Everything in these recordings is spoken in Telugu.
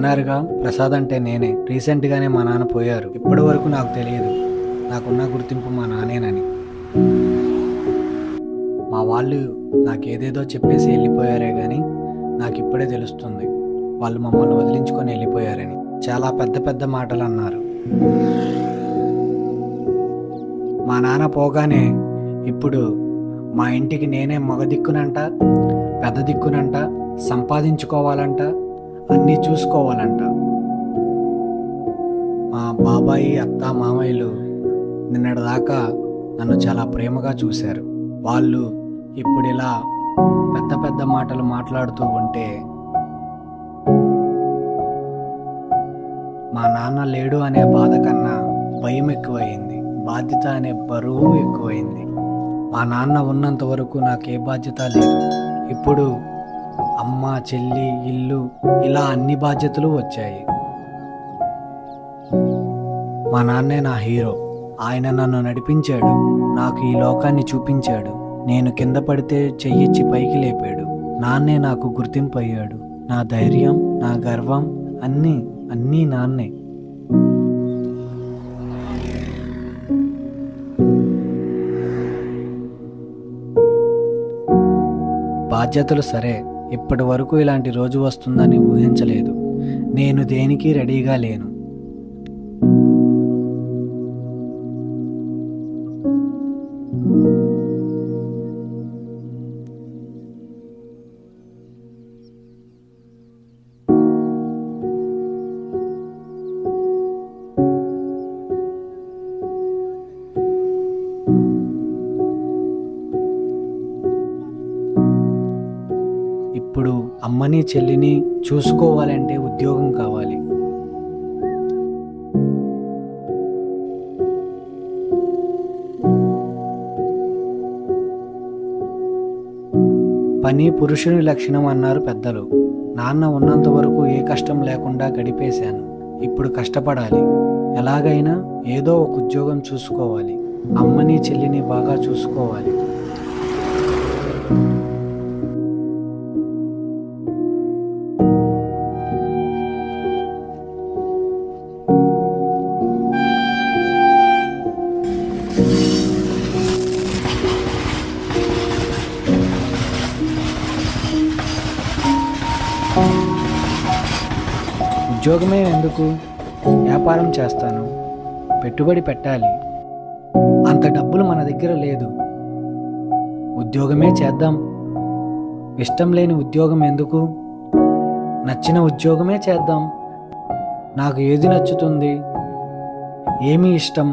విన్నారుగా, ప్రసాద్ అంటే నేనే. రీసెంట్గానే మా నాన్న పోయారు. ఇప్పటి వరకు నాకు తెలియదు నాకున్న గుర్తింపు మా నాన్నేనని. మా వాళ్ళు నాకేదేదో చెప్పేసి వెళ్ళిపోయారే కానీ నాకు ఇప్పుడే తెలుస్తుంది వాళ్ళు మమ్మల్ని వదిలించుకొని వెళ్ళిపోయారని. చాలా పెద్ద పెద్ద మాటలు అన్నారు. మా నాన్న పోగానే ఇప్పుడు మా ఇంటికి నేనే మగ దిక్కునంట, పెద్ద దిక్కునంట, సంపాదించుకోవాలంట, అన్నీ చూసుకోవాలంట. మా బాబాయి, అత్త, మామయ్యలు నిన్నటిదాకా నన్ను చాలా ప్రేమగా చూశారు. వాళ్ళు ఇప్పుడు ఇలా పెద్ద పెద్ద మాటలు మాట్లాడుతూ ఉంటే మా నాన్న లేడు అనే బాధ కన్నా భయం ఎక్కువైంది, బాధ్యత అనే బరువు ఎక్కువైంది. మా నాన్న ఉన్నంత వరకు నాకే బాధ్యత లేదు. ఇప్పుడు అమ్మ, చెల్లి, ఇల్లు, ఇలా అన్ని బాధ్యతలు వచ్చాయి. మా నాన్నే నా హీరో. ఆయన నన్ను నడిపించాడు, నాకు ఈ లోకాన్ని చూపించాడు. నేను కింద పడితే చెయ్యిచ్చి పైకి లేపాడు. నాన్నే నాకు గుర్తింపు అయ్యాడు. నా ధైర్యం, నా గర్వం అన్నీ నాన్నే. బాధ్యతలు సరే, ఇప్పటి వరకు ఇలాంటి రోజు వస్తుందని ఊహించలేదు. నేను దేనికి రెడీగా లేను. ఇప్పుడు అమ్మని, చెల్లిని చూసుకోవాలంటే ఉద్యోగం కావాలి. పని పురుషుని లక్షణం అన్నారు పెద్దలు. నాన్న ఉన్నంత వరకు ఏ కష్టం లేకుండా గడిపేశాను. ఇప్పుడు కష్టపడాలి. ఎలాగైనా ఏదో ఒక ఉద్యోగం చూసుకోవాలి. అమ్మని, చెల్లిని బాగా చూసుకోవాలి. ఉద్యోగమే ఎందుకు, వ్యాపారం చేస్తాను, పెట్టుబడి పెట్టాలి. అంత డబ్బులు మన దగ్గర లేదు. ఉద్యోగమే చేద్దాం. ఇష్టం లేని ఉద్యోగం ఎందుకు, నచ్చిన ఉద్యోగమే చేద్దాం. నాకు ఏది నచ్చుతుంది, ఏమి ఇష్టం,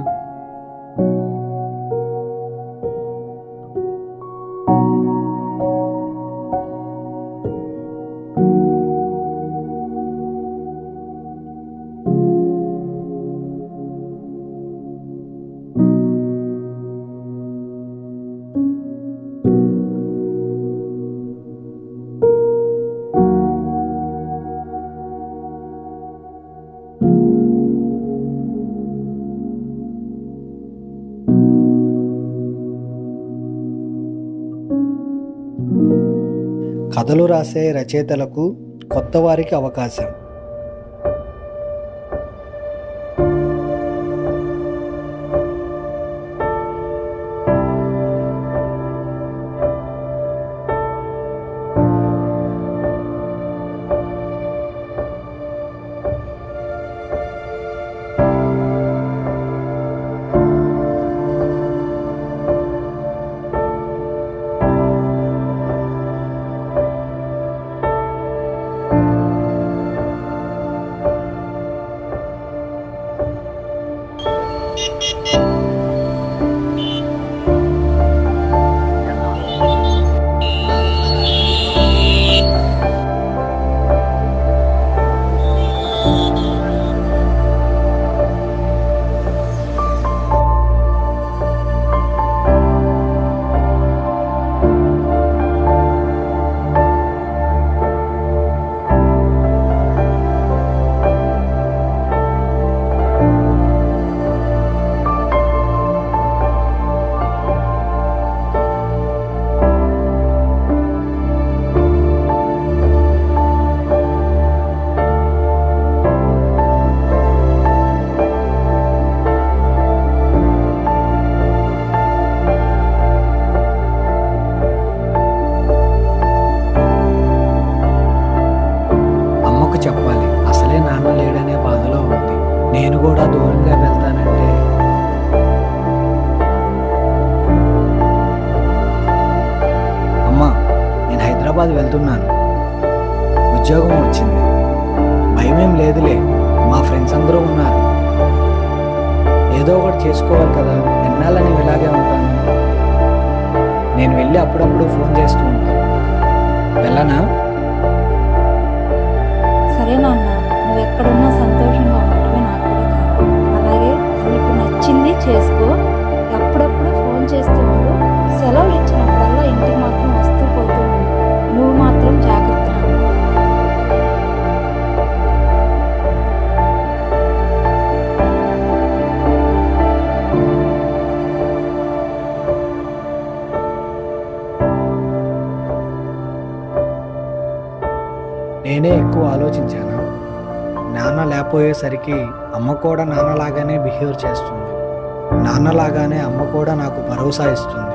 కథలు రాసే రచయితలకు కొత్త వారికి అవకాశం. ఉద్యోగం వచ్చింది. భయమేం లేదులే, మా ఫ్రెండ్స్ అందరూ ఉన్నారు. ఏదో ఒకటి చేసుకోవాలి కదా, ఎన్నాళ్ళని ఇలాగే ఉంటాను. నేను వెళ్ళి అప్పుడప్పుడు ఫోన్ చేస్తూ ఉంటాను. వెళ్ళనా? సరే నాన్న, నువ్వు ఎక్కడున్నా సంతోషంగా ఉండటమే నాకు కూడా కావాలి. అలాగే నీకు నచ్చింది చేసుకో, అప్పుడప్పుడు ఫోన్ చేస్తూ ఉండు. సెలవులు ఇచ్చినప్పుడల్లా ఇంటికి మాత్రం వస్తూ పోతూ ఉండు. నువ్వు మాత్రం జాగ్రత్త నాన్న. నేనే ఎక్కువ ఆలోచించాను. నాన్న లేకపోయేసరికి అమ్మ కూడా నాన్నలాగానే బిహేవ్ చేస్తుంది. నాన్నలాగానే అమ్మ కూడా నాకు భరోసా ఇస్తుంది.